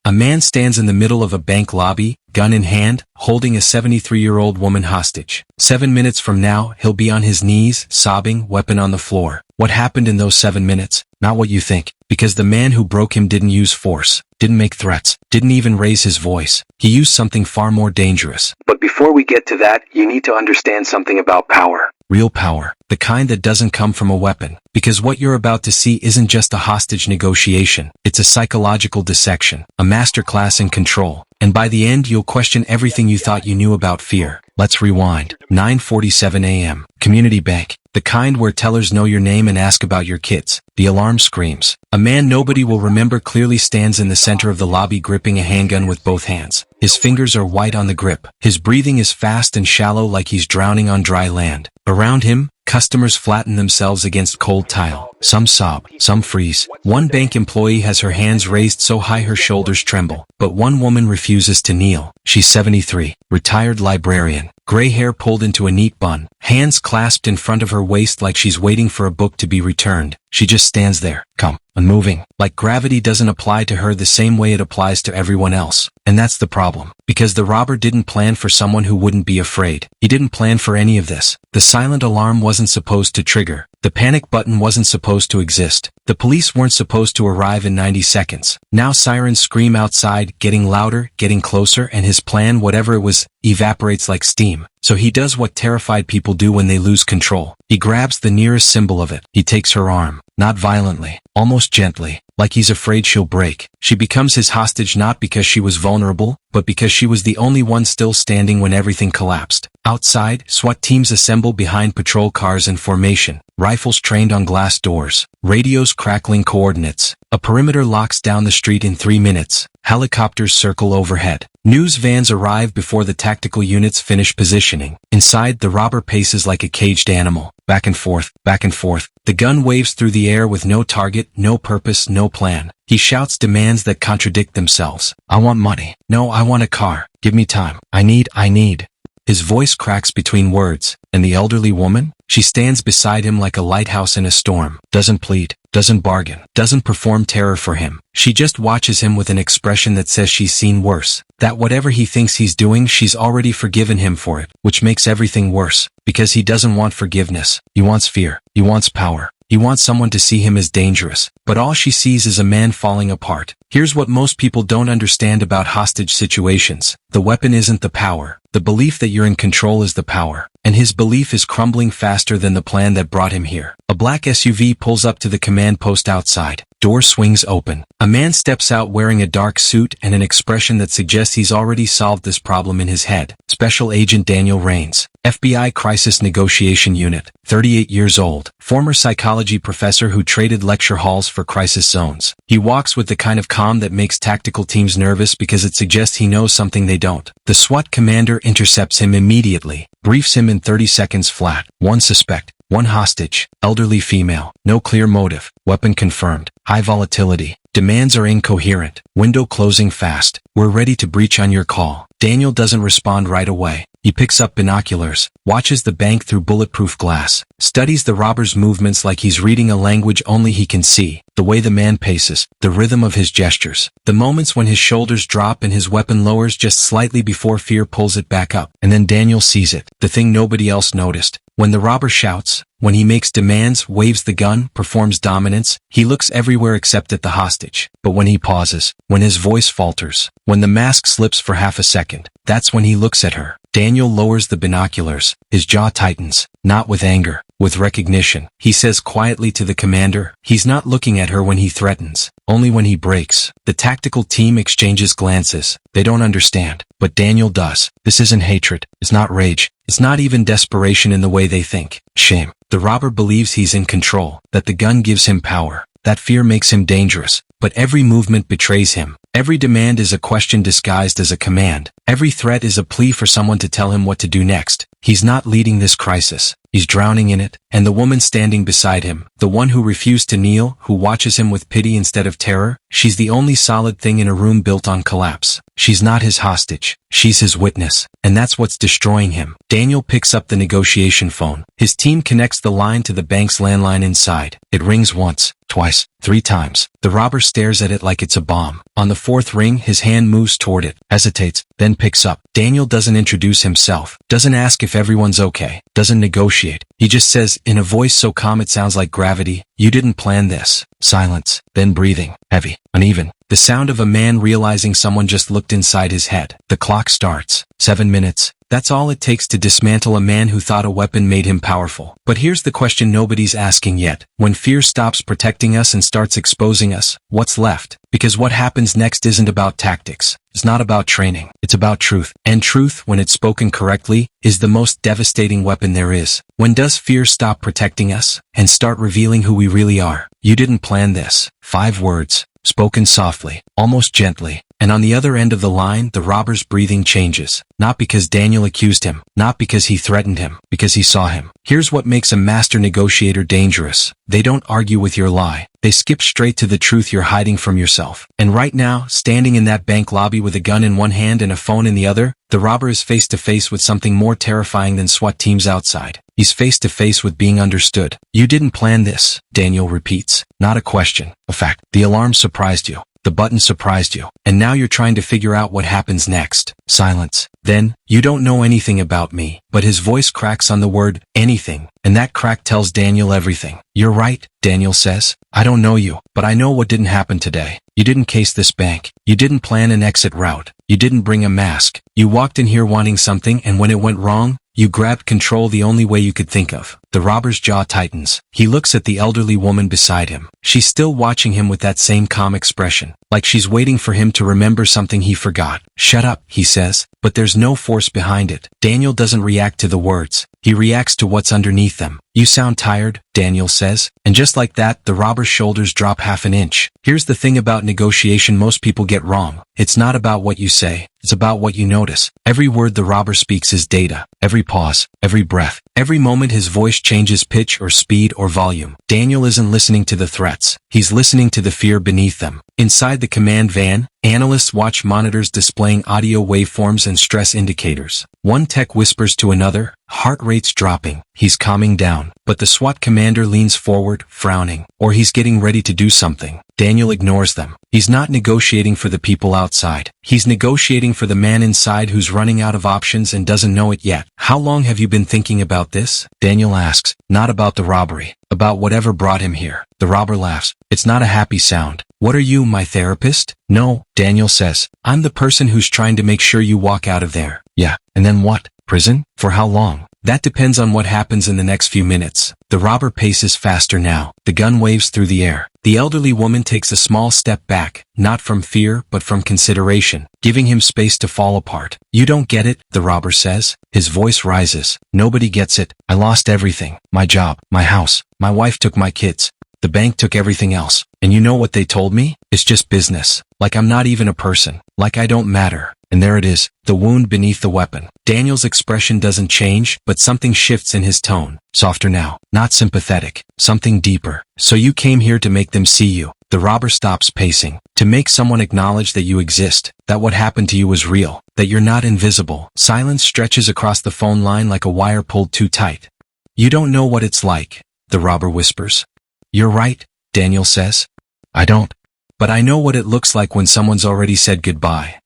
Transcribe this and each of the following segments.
A man stands in the middle of a bank lobby, gun in hand, holding a 73-year-old woman hostage. 7 minutes from now, he'll be on his knees, sobbing, weapon on the floor. What happened in those 7 minutes? Not what you think. Because the man who broke him didn't use force, didn't make threats, didn't even raise his voice. He used something far more dangerous. But before we get to that, you need to understand something about power. Real power. The kind that doesn't come from a weapon. Because what you're about to see isn't just a hostage negotiation. It's a psychological dissection, a masterclass in control. And by the end, you'll question everything you thought you knew about fear. Let's rewind. 9:47 a.m. Community bank. The kind where tellers know your name and ask about your kids. The alarm screams. A man nobody will remember clearly stands in the center of the lobby gripping a handgun with both hands. His fingers are white on the grip. His breathing is fast and shallow like he's drowning on dry land. Around him, customers flatten themselves against cold tile. Some sob, some freeze. One bank employee has her hands raised so high her shoulders tremble. But one woman refuses to kneel. She's 73, retired librarian. Gray hair pulled into a neat bun, hands clasped in front of her waist like she's waiting for a book to be returned. She just stands there, calm, unmoving, like gravity doesn't apply to her the same way it applies to everyone else. And that's the problem. Because the robber didn't plan for someone who wouldn't be afraid. He didn't plan for any of this. The silent alarm wasn't supposed to trigger. The panic button wasn't supposed to exist. The police weren't supposed to arrive in 90 seconds. Now sirens scream outside, getting louder, getting closer, and his plan, whatever it was, evaporates like steam. So he does what terrified people do when they lose control. He grabs the nearest symbol of it. He takes her arm. Not violently, almost gently, like he's afraid she'll break. She becomes his hostage not because she was vulnerable, but because she was the only one still standing when everything collapsed. Outside, SWAT teams assemble behind patrol cars in formation, rifles trained on glass doors, radios crackling coordinates. A perimeter locks down the street in 3 minutes. Helicopters circle overhead. News vans arrive before the tactical units finish positioning. Inside, the robber paces like a caged animal, back and forth, back and forth. The gun waves through the air with no target, no purpose, no plan. He shouts demands that contradict themselves. I want money. No, I want a car. Give me time. I need. His voice cracks between words. And the elderly woman? She stands beside him like a lighthouse in a storm. Doesn't plead, doesn't bargain, doesn't perform terror for him. She just watches him with an expression that says she's seen worse. That whatever he thinks he's doing, she's already forgiven him for it, which makes everything worse. Because he doesn't want forgiveness. He wants fear. He wants power. He wants someone to see him as dangerous. But all she sees is a man falling apart. Here's what most people don't understand about hostage situations. The weapon isn't the power. The belief that you're in control is the power. And his belief is crumbling faster than the plan that brought him here. A black SUV pulls up to the command post outside. Door swings open. A man steps out wearing a dark suit and an expression that suggests he's already solved this problem in his head. Special Agent Daniel Raines, FBI Crisis Negotiation Unit, 38 years old, former psychology professor who traded lecture halls for crisis zones. He walks with the kind of calm that makes tactical teams nervous because it suggests he knows something they don't. The SWAT commander intercepts him immediately, briefs him in 30 seconds flat. One suspect, one hostage, elderly female, no clear motive, weapon confirmed, high volatility, demands are incoherent, window closing fast, we're ready to breach on your call. Daniel doesn't respond right away. He picks up binoculars, watches the bank through bulletproof glass, studies the robber's movements like he's reading a language only he can see, the way the man paces, the rhythm of his gestures, the moments when his shoulders drop and his weapon lowers just slightly before fear pulls it back up. And then Daniel sees it, the thing nobody else noticed. When the robber shouts, when he makes demands, waves the gun, performs dominance, he looks everywhere except at the hostage. But when he pauses, when his voice falters, when the mask slips for half a second, that's when he looks at her. Daniel lowers the binoculars. His jaw tightens, not with anger, with recognition. He says quietly to the commander, he's not looking at her when he threatens, only when he breaks. The tactical team exchanges glances. They don't understand, but Daniel does. This isn't hatred. It's not rage. It's not even desperation in the way they think. Shame. The robber believes he's in control, that the gun gives him power, that fear makes him dangerous. But every movement betrays him. Every demand is a question disguised as a command. Every threat is a plea for someone to tell him what to do next. He's not leading this crisis. He's drowning in it. And the woman standing beside him, the one who refused to kneel, who watches him with pity instead of terror, She's the only solid thing in a room built on collapse. She's not his hostage. She's his witness. And that's what's destroying him. Daniel picks up the negotiation phone. His team connects the line to the bank's landline inside. It rings once, twice, 3 times. The robber stares at it like it's a bomb. On the 4th ring, his hand moves toward it, hesitates, then picks up. Daniel doesn't introduce himself, doesn't ask if everyone's okay, doesn't negotiate. He just says, in a voice so calm it sounds like gravity, "You didn't plan this." Silence, then breathing, heavy, uneven. The sound of a man realizing someone just looked inside his head. The clock starts. 7 minutes. That's all it takes to dismantle a man who thought a weapon made him powerful. But here's the question nobody's asking yet. When fear stops protecting us and starts exposing us, what's left? Because what happens next isn't about tactics. It's not about training. It's about truth. And truth, when it's spoken correctly, is the most devastating weapon there is. When does fear stop protecting us and start revealing who we really are? You didn't plan this. 5 words, spoken softly, almost gently. And on the other end of the line, the robber's breathing changes. Not because Daniel accused him, not because he threatened him, because he saw him. Here's what makes a master negotiator dangerous. They don't argue with your lie. They skip straight to the truth you're hiding from yourself. And right now, standing in that bank lobby with a gun in one hand and a phone in the other, the robber is face to face with something more terrifying than SWAT teams outside. He's face to face with being understood. You didn't plan this, Daniel repeats. Not a question, a fact. The alarm surprised you. The button surprised you. And now you're trying to figure out what happens next. Silence. Then, you don't know anything about me. But his voice cracks on the word, anything. And that crack tells Daniel everything. You're right, Daniel says. I don't know you, but I know what didn't happen today. You didn't case this bank. You didn't plan an exit route. You didn't bring a mask. You walked in here wanting something, and when it went wrong, you grabbed control the only way you could think of. The robber's jaw tightens. He looks at the elderly woman beside him. She's still watching him with that same calm expression, like she's waiting for him to remember something he forgot. Shut up, he says, but there's no force behind it. Daniel doesn't react to the words. He reacts to what's underneath them. You sound tired, Daniel says. And just like that, the robber's shoulders drop half an inch. Here's the thing about negotiation most people get wrong. It's not about what you say. It's about what you notice. Every word the robber speaks is data. Every pause, every breath, every moment his voice changes pitch or speed or volume. Daniel isn't listening to the threats. He's listening to the fear beneath them. Inside the command van, analysts watch monitors displaying audio waveforms and stress indicators. One tech whispers to another, heart rate's dropping. He's calming down. But the SWAT commander leans forward, frowning. Or he's getting ready to do something. Daniel ignores them. He's not negotiating for the people outside. He's negotiating for the man inside who's running out of options and doesn't know it yet. How long have you been thinking about this? Daniel asks. Not about the robbery. About whatever brought him here. The robber laughs. It's not a happy sound. What are you, my therapist? No, Daniel says. I'm the person who's trying to make sure you walk out of there. Yeah. And then what? Prison? For how long? That depends on what happens in the next few minutes. The robber paces faster now. The gun waves through the air. The elderly woman takes a small step back, not from fear, but from consideration, giving him space to fall apart. You don't get it, the robber says. His voice rises. Nobody gets it. I lost everything. My job, my house, my wife took my kids. The bank took everything else. And you know what they told me? It's just business. Like I'm not even a person. Like I don't matter. And there it is, the wound beneath the weapon. Daniel's expression doesn't change, but something shifts in his tone. Softer now. Not sympathetic. Something deeper. So you came here to make them see you. The robber stops pacing. To make someone acknowledge that you exist. That what happened to you was real. That you're not invisible. Silence stretches across the phone line like a wire pulled too tight. You don't know what it's like, the robber whispers. You're right, Daniel says. I don't. But I know what it looks like when someone's already said goodbye.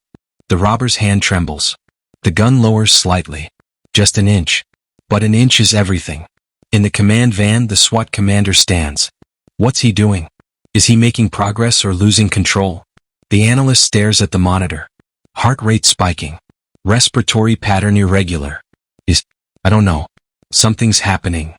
The robber's hand trembles. The gun lowers slightly. Just an inch. But an inch is everything. In the command van, the SWAT commander stands. What's he doing? Is he making progress or losing control? The analyst stares at the monitor. Heart rate spiking. Respiratory pattern irregular. I don't know. Something's happening.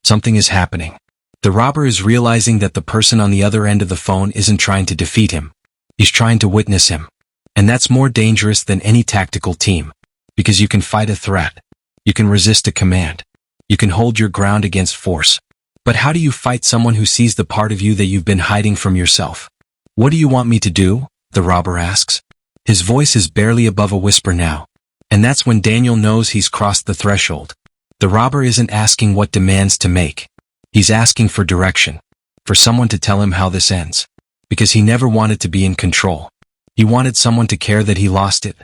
Something is happening. The robber is realizing that the person on the other end of the phone isn't trying to defeat him. He's trying to witness him. And that's more dangerous than any tactical team. Because you can fight a threat. You can resist a command. You can hold your ground against force. But how do you fight someone who sees the part of you that you've been hiding from yourself? What do you want me to do? The robber asks. His voice is barely above a whisper now. And that's when Daniel knows he's crossed the threshold. The robber isn't asking what demands to make. He's asking for direction. For someone to tell him how this ends. because he never wanted to be in control. He wanted someone to care that he lost it.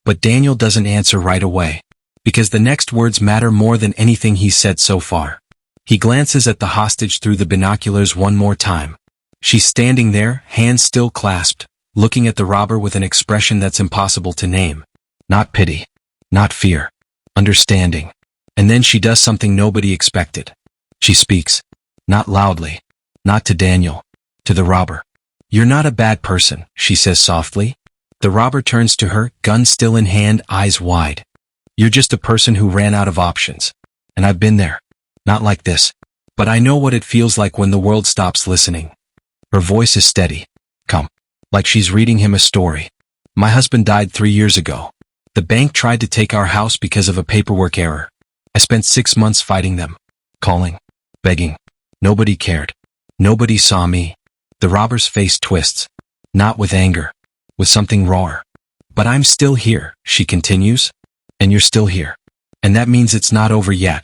But Daniel doesn't answer right away, because the next words matter more than anything he said so far. He glances at the hostage through the binoculars one more time. She's standing there, hands still clasped, looking at the robber with an expression that's impossible to name. Not pity. Not fear. Understanding. And then she does something nobody expected. She speaks. Not loudly. Not to Daniel. To the robber. "You're not a bad person," she says softly. The robber turns to her, gun still in hand, eyes wide. "You're just a person who ran out of options. And I've been there. Not like this. But I know what it feels like when the world stops listening." Her voice is steady. Calm. Like she's reading him a story. "My husband died 3 years ago. The bank tried to take our house because of a paperwork error. I spent 6 months fighting them. Calling. Begging. Nobody cared. Nobody saw me." The robber's face twists. Not with anger. With something rawer. "But I'm still here," she continues. "And you're still here. And that means it's not over yet."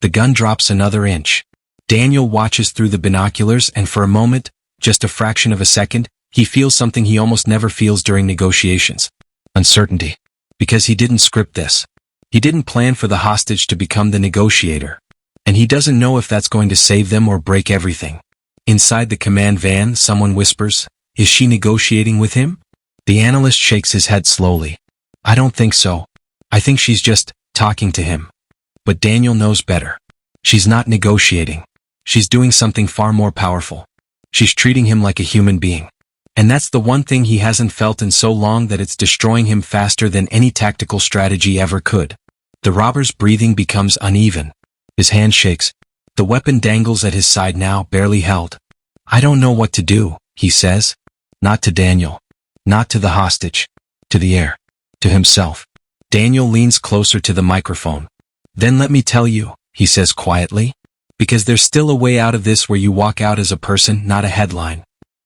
The gun drops another inch. Daniel watches through the binoculars, and for a moment, just a fraction of a second, he feels something he almost never feels during negotiations. Uncertainty. Because he didn't script this. He didn't plan for the hostage to become the negotiator. And he doesn't know if that's going to save them or break everything. Inside the command van, someone whispers, "Is she negotiating with him?" The analyst shakes his head slowly. "I don't think so. I think she's just talking to him." But Daniel knows better. She's not negotiating. She's doing something far more powerful. She's treating him like a human being. And that's the one thing he hasn't felt in so long, that it's destroying him faster than any tactical strategy ever could. The robber's breathing becomes uneven. His hand shakes. The weapon dangles at his side now, barely held. "I don't know what to do," he says. Not to Daniel. Not to the hostage. To the air. To himself. Daniel leans closer to the microphone. "Then let me tell you," he says quietly. "Because there's still a way out of this where you walk out as a person, not a headline."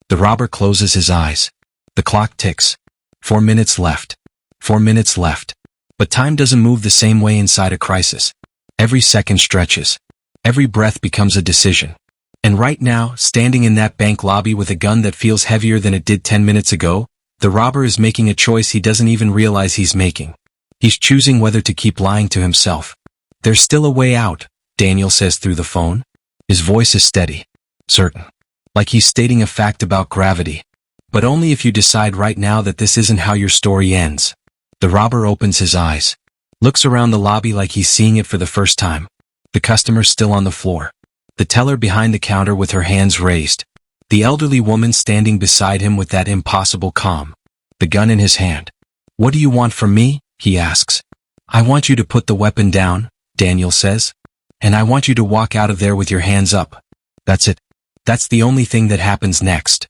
The robber closes his eyes. The clock ticks. 4 minutes left. 4 minutes left. But time doesn't move the same way inside a crisis. Every second stretches. Every breath becomes a decision. And right now, standing in that bank lobby with a gun that feels heavier than it did 10 minutes ago, the robber is making a choice he doesn't even realize he's making. He's choosing whether to keep lying to himself. "There's still a way out," Daniel says through the phone. His voice is steady. Certain. Like he's stating a fact about gravity. "But only if you decide right now that this isn't how your story ends." The robber opens his eyes. Looks around the lobby like he's seeing it for the first time. The customer's still on the floor. The teller behind the counter with her hands raised. The elderly woman standing beside him with that impossible calm. The gun in his hand. "What do you want from me?" he asks. "I want you to put the weapon down," Daniel says. "And I want you to walk out of there with your hands up." That's it. That's the only thing that happens next.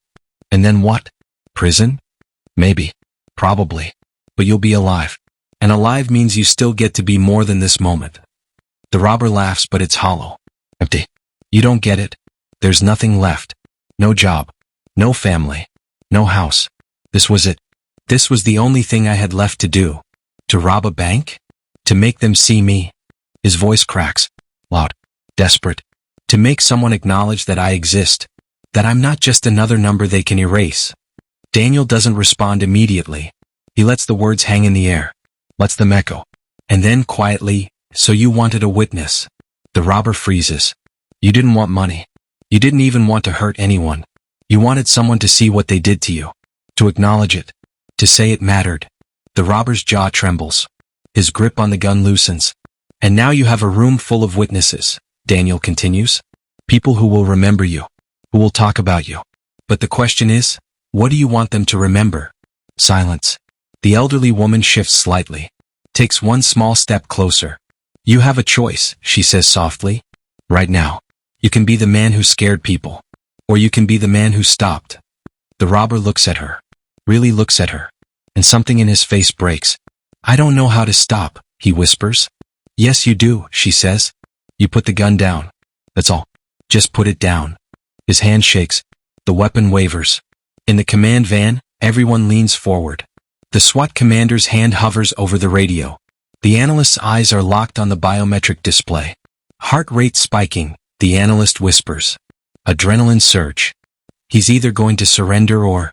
And then what? Prison? Maybe. Probably. But you'll be alive. And alive means you still get to be more than this moment. The robber laughs, but it's hollow. Empty. You don't get it. There's nothing left. No job. No family. No house. This was it. This was the only thing I had left to do. To rob a bank? To make them see me? His voice cracks. Loud. Desperate. To make someone acknowledge that I exist. That I'm not just another number they can erase. Daniel doesn't respond immediately. He lets the words hang in the air. Lets them echo. And then quietly, "So you wanted a witness." The robber freezes. "You didn't want money. You didn't even want to hurt anyone. You wanted someone to see what they did to you. To acknowledge it. To say it mattered." The robber's jaw trembles. His grip on the gun loosens. "And now you have a room full of witnesses," Daniel continues. "People who will remember you. Who will talk about you. But the question is, what do you want them to remember?" Silence. The elderly woman shifts slightly. Takes one small step closer. "You have a choice," she says softly. "Right now. You can be the man who scared people. Or you can be the man who stopped." The robber looks at her. Really looks at her. And something in his face breaks. "I don't know how to stop," he whispers. "Yes you do," she says. "You put the gun down. That's all. Just put it down." His hand shakes. The weapon wavers. In the command van, everyone leans forward. The SWAT commander's hand hovers over the radio. The analyst's eyes are locked on the biometric display. Heart rate spiking, the analyst whispers. Adrenaline surge. He's either going to surrender or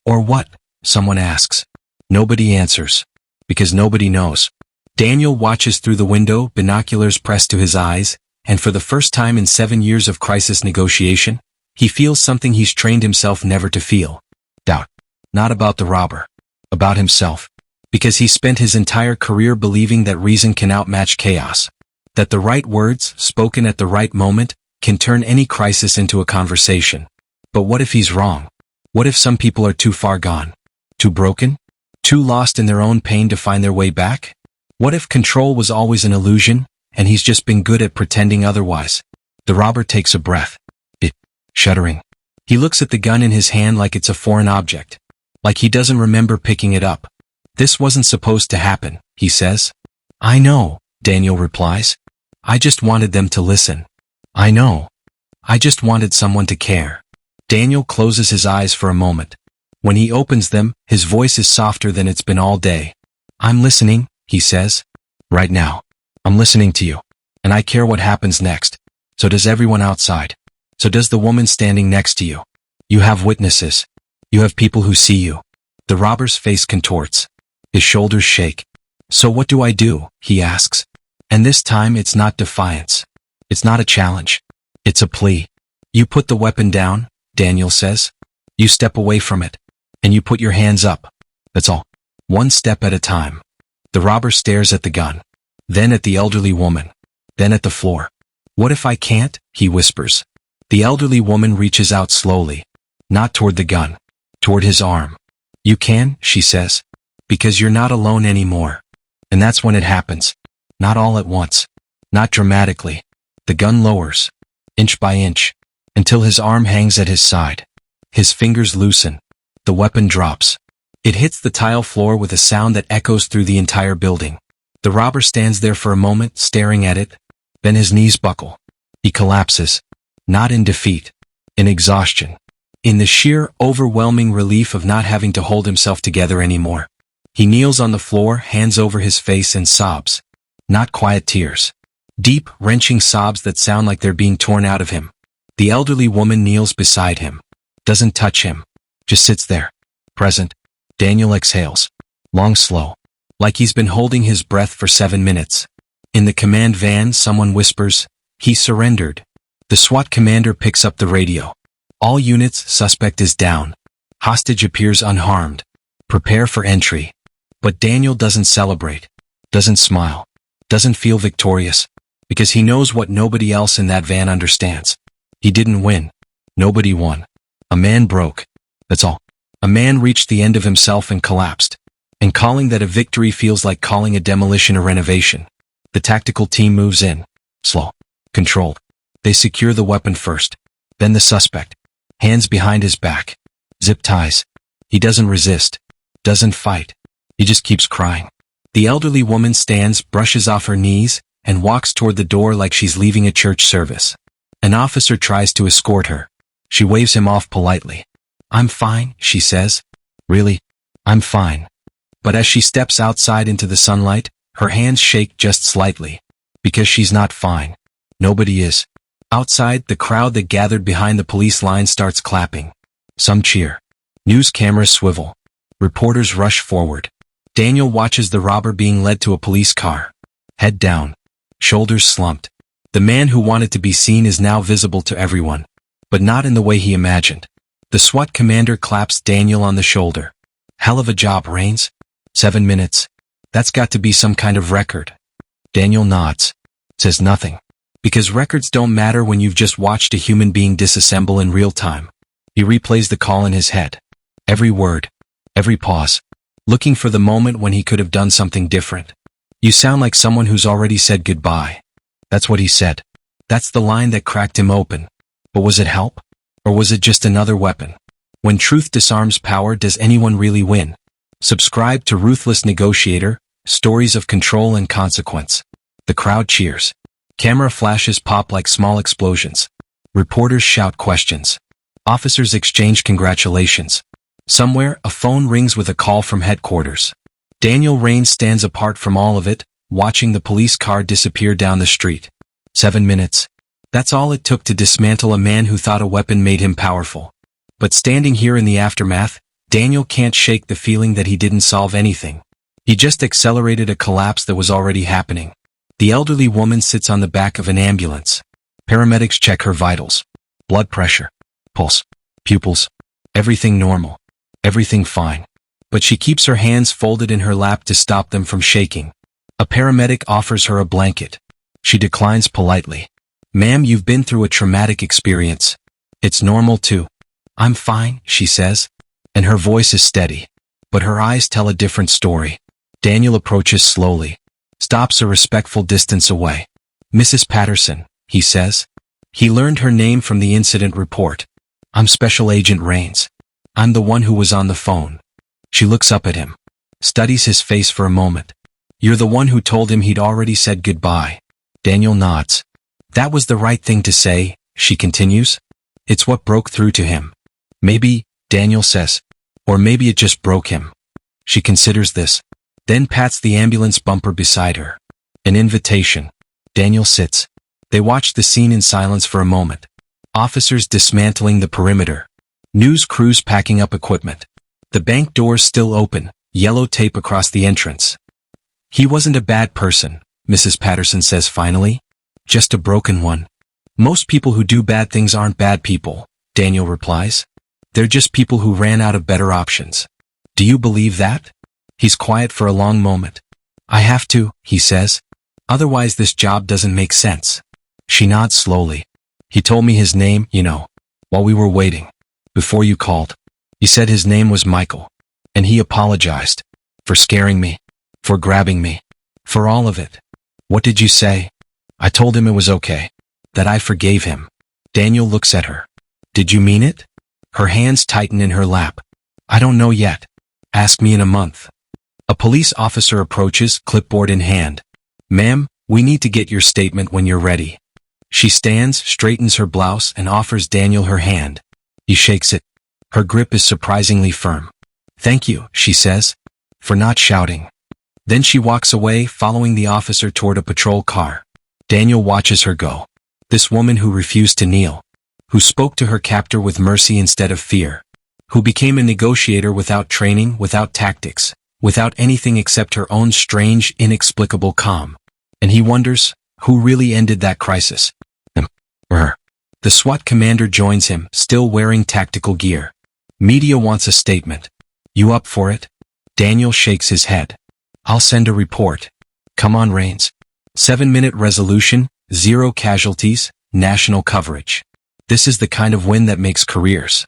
what? Someone asks. Nobody answers. Because nobody knows. Daniel watches through the window, binoculars pressed to his eyes, and for the first time in 7 years of crisis negotiation, he feels something he's trained himself never to feel. Doubt. Not about the robber. About himself. Because he spent his entire career believing that reason can outmatch chaos. That the right words, spoken at the right moment, can turn any crisis into a conversation. But what if he's wrong? What if some people are too far gone? Too broken? Too lost in their own pain to find their way back? What if control was always an illusion, and he's just been good at pretending otherwise? The robber takes a breath. Shuddering. He looks at the gun in his hand like it's a foreign object. Like he doesn't remember picking it up. This wasn't supposed to happen, he says. I know, Daniel replies. I just wanted them to listen. I know. I just wanted someone to care. Daniel closes his eyes for a moment. When he opens them, his voice is softer than it's been all day. I'm listening, he says. Right now. I'm listening to you. And I care what happens next. So does everyone outside. So does the woman standing next to you. You have witnesses. You have people who see you. The robber's face contorts. His shoulders shake. So what do I do? He asks. And this time it's not defiance. It's not a challenge. It's a plea. You put the weapon down, Daniel says. You step away from it. And you put your hands up. That's all. One step at a time. The robber stares at the gun. Then at the elderly woman. Then at the floor. What if I can't? He whispers. The elderly woman reaches out slowly. Not toward the gun. Toward his arm. You can, she says. Because you're not alone anymore. And that's when it happens. Not all at once. Not dramatically. The gun lowers. Inch by inch. Until his arm hangs at his side. His fingers loosen. The weapon drops. It hits the tile floor with a sound that echoes through the entire building. The robber stands there for a moment, staring at it. Then his knees buckle. He collapses. Not in defeat. In exhaustion. In the sheer, overwhelming relief of not having to hold himself together anymore. He kneels on the floor, hands over his face, and sobs. Not quiet tears. Deep, wrenching sobs that sound like they're being torn out of him. The elderly woman kneels beside him. Doesn't touch him. Just sits there. Present. Daniel exhales. Long, slow. Like he's been holding his breath for 7 minutes. In the command van, someone whispers, "He surrendered." The SWAT commander picks up the radio. All units, suspect is down. Hostage appears unharmed. Prepare for entry. But Daniel doesn't celebrate. Doesn't smile. Doesn't feel victorious. Because he knows what nobody else in that van understands. He didn't win. Nobody won. A man broke. That's all. A man reached the end of himself and collapsed. And calling that a victory feels like calling a demolition a renovation. The tactical team moves in. Slow. Controlled. They secure the weapon first. Then the suspect. Hands behind his back. Zip ties. He doesn't resist. Doesn't fight. He just keeps crying. The elderly woman stands, brushes off her knees, and walks toward the door like she's leaving a church service. An officer tries to escort her. She waves him off politely. I'm fine, she says. Really? I'm fine. But as she steps outside into the sunlight, her hands shake just slightly. Because she's not fine. Nobody is. Outside, the crowd that gathered behind the police line starts clapping. Some cheer. News cameras swivel. Reporters rush forward. Daniel watches the robber being led to a police car. Head down. Shoulders slumped. The man who wanted to be seen is now visible to everyone. But not in the way he imagined. The SWAT commander claps Daniel on the shoulder. Hell of a job, Rains. 7 minutes. That's got to be some kind of record. Daniel nods. Says nothing. Because records don't matter when you've just watched a human being disassemble in real time. He replays the call in his head. Every word. Every pause. Looking for the moment when he could have done something different. You sound like someone who's already said goodbye. That's what he said. That's the line that cracked him open. But was it help? Or was it just another weapon? When truth disarms power, does anyone really win? Subscribe to Ruthless Negotiator, Stories of Control and Consequence. The crowd cheers. Camera flashes pop like small explosions. Reporters shout questions. Officers exchange congratulations. Somewhere, a phone rings with a call from headquarters. Daniel Rains stands apart from all of it, watching the police car disappear down the street. 7 minutes. That's all it took to dismantle a man who thought a weapon made him powerful. But standing here in the aftermath, Daniel can't shake the feeling that he didn't solve anything. He just accelerated a collapse that was already happening. The elderly woman sits on the back of an ambulance. Paramedics check her vitals. Blood pressure, pulse, pupils, everything normal, everything fine. But she keeps her hands folded in her lap to stop them from shaking. A paramedic offers her a blanket. She declines politely. "Ma'am, you've been through a traumatic experience. It's normal too." "I'm fine," she says, and her voice is steady. But her eyes tell a different story. Daniel approaches slowly, stops a respectful distance away. "Mrs. Patterson," he says. He learned her name from the incident report. "I'm Special Agent Rains. I'm the one who was on the phone." She looks up at him, studies his face for a moment. "You're the one who told him he'd already said goodbye." Daniel nods. "That was the right thing to say," she continues. "It's what broke through to him." "Maybe," Daniel says. "Or maybe it just broke him." She considers this, then pats the ambulance bumper beside her. An invitation. Daniel sits. They watch the scene in silence for a moment. Officers dismantling the perimeter. News crews packing up equipment. The bank doors still open, yellow tape across the entrance. "He wasn't a bad person," Mrs. Patterson says finally. "Just a broken one." "Most people who do bad things aren't bad people," Daniel replies. "They're just people who ran out of better options." "Do you believe that?" He's quiet for a long moment. "I have to," he says. "Otherwise this job doesn't make sense." She nods slowly. "He told me his name, while we were waiting. Before you called. He said his name was Michael. And he apologized. For scaring me. For grabbing me. For all of it." "What did you say?" "I told him it was okay. That I forgave him." Daniel looks at her. "Did you mean it?" Her hands tighten in her lap. "I don't know yet. Ask me in a month." A police officer approaches, clipboard in hand. "Ma'am, we need to get your statement when you're ready." She stands, straightens her blouse, and offers Daniel her hand. He shakes it. Her grip is surprisingly firm. "Thank you," she says, "for not shouting." Then she walks away, following the officer toward a patrol car. Daniel watches her go. This woman who refused to kneel. Who spoke to her captor with mercy instead of fear. Who became a negotiator without training, without tactics, without anything except her own strange, inexplicable calm. And he wonders, who really ended that crisis? Him or her? The SWAT commander joins him, still wearing tactical gear. Media wants a statement. "You up for it?" Daniel shakes his head. "I'll send a report." "Come on, Rains." 7-minute resolution, 0 casualties, national coverage. This is the kind of win that makes careers.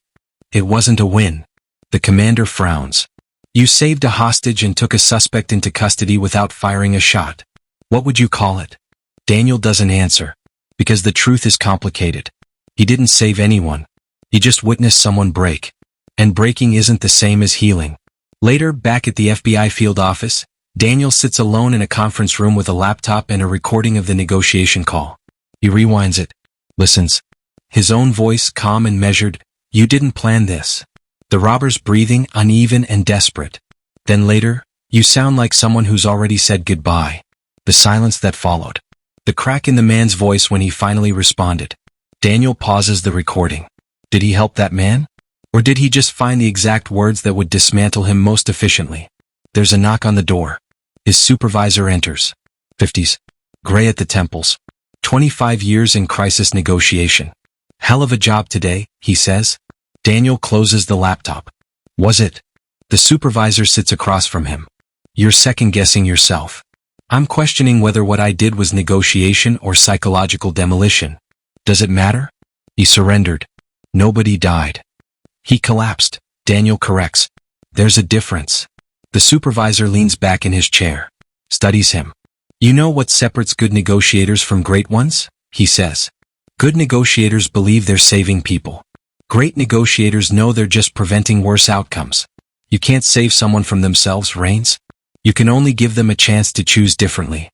It wasn't a win. The commander frowns. "You saved a hostage and took a suspect into custody without firing a shot. What would you call it?" Daniel doesn't answer. Because the truth is complicated. He didn't save anyone. He just witnessed someone break. And breaking isn't the same as healing. Later, back at the FBI field office, Daniel sits alone in a conference room with a laptop and a recording of the negotiation call. He rewinds it. Listens. His own voice, calm and measured. "You didn't plan this." The robber's breathing, uneven and desperate. Then later, "You sound like someone who's already said goodbye." The silence that followed. The crack in the man's voice when he finally responded. Daniel pauses the recording. Did he help that man? Or did he just find the exact words that would dismantle him most efficiently? There's a knock on the door. His supervisor enters. 50s. Gray at the temples. 25 years in crisis negotiation. "Hell of a job today," he says. Daniel closes the laptop. "Was it?" The supervisor sits across from him. "You're second-guessing yourself." "I'm questioning whether what I did was negotiation or psychological demolition." "Does it matter?" "He surrendered. Nobody died." "He collapsed," Daniel corrects. "There's a difference." The supervisor leans back in his chair. Studies him. "You know what separates good negotiators from great ones?" he says. "Good negotiators believe they're saving people. Great negotiators know they're just preventing worse outcomes. You can't save someone from themselves, Rains. You can only give them a chance to choose differently.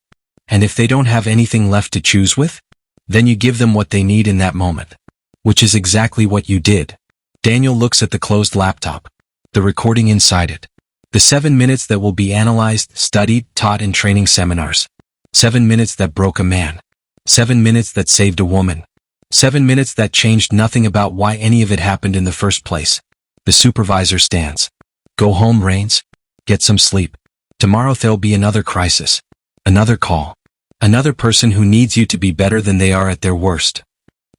And if they don't have anything left to choose with, then you give them what they need in that moment. Which is exactly what you did." Daniel looks at the closed laptop. The recording inside it. The 7 minutes that will be analyzed, studied, taught in training seminars. 7 minutes that broke a man. 7 minutes that saved a woman. 7 minutes that changed nothing about why any of it happened in the first place. The supervisor stands. Go home, Rains. Get some sleep. Tomorrow there'll be another crisis. Another call. Another person who needs you to be better than they are at their worst.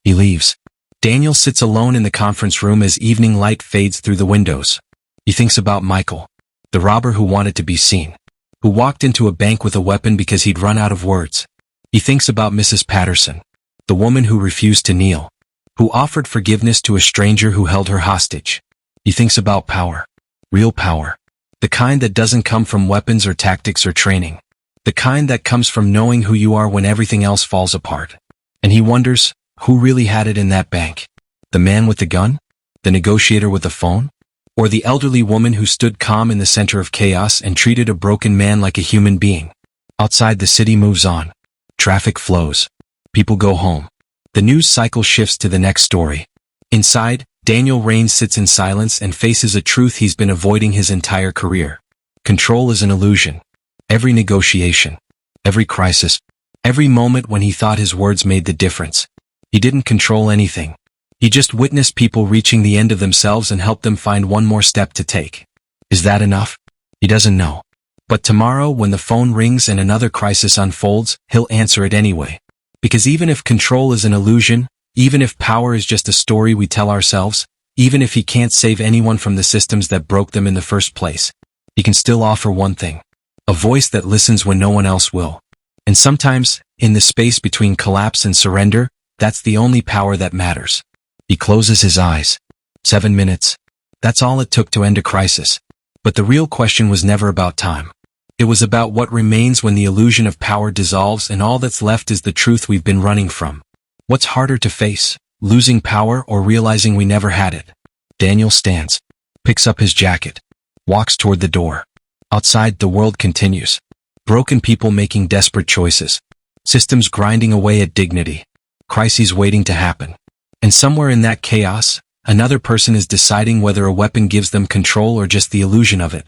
He leaves. Daniel sits alone in the conference room as evening light fades through the windows. He thinks about Michael, the robber who wanted to be seen, who walked into a bank with a weapon because he'd run out of words. He thinks about Mrs. Patterson, the woman who refused to kneel, who offered forgiveness to a stranger who held her hostage. He thinks about power. Real power. The kind that doesn't come from weapons or tactics or training. The kind that comes from knowing who you are when everything else falls apart. And he wonders, who really had it in that bank? The man with the gun? The negotiator with the phone? Or the elderly woman who stood calm in the center of chaos and treated a broken man like a human being? Outside, the city moves on. Traffic flows. People go home. The news cycle shifts to the next story. Inside, Daniel Rains sits in silence and faces a truth he's been avoiding his entire career. Control is an illusion. Every negotiation, every crisis, every moment when he thought his words made the difference. He didn't control anything. He just witnessed people reaching the end of themselves and helped them find one more step to take. Is that enough? He doesn't know. But tomorrow, when the phone rings and another crisis unfolds, he'll answer it anyway. Because even if control is an illusion, even if power is just a story we tell ourselves, even if he can't save anyone from the systems that broke them in the first place, he can still offer one thing. A voice that listens when no one else will. And sometimes, in the space between collapse and surrender, that's the only power that matters. He closes his eyes. 7 minutes. That's all it took to end a crisis. But the real question was never about time. It was about what remains when the illusion of power dissolves and all that's left is the truth we've been running from. What's harder to face, losing power or realizing we never had it? Daniel stands, picks up his jacket, walks toward the door. Outside, the world continues. Broken people making desperate choices. Systems grinding away at dignity. Crises waiting to happen. And somewhere in that chaos, another person is deciding whether a weapon gives them control or just the illusion of it.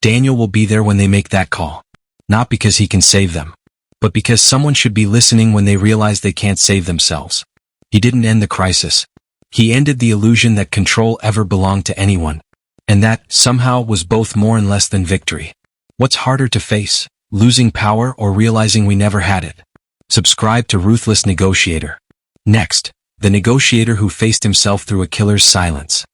Daniel will be there when they make that call. Not because he can save them, but because someone should be listening when they realize they can't save themselves. He didn't end the crisis. He ended the illusion that control ever belonged to anyone. And that, somehow, was both more and less than victory. What's harder to face, losing power or realizing we never had it? Subscribe to Ruthless Negotiator. Next, the negotiator who faced himself through a killer's silence.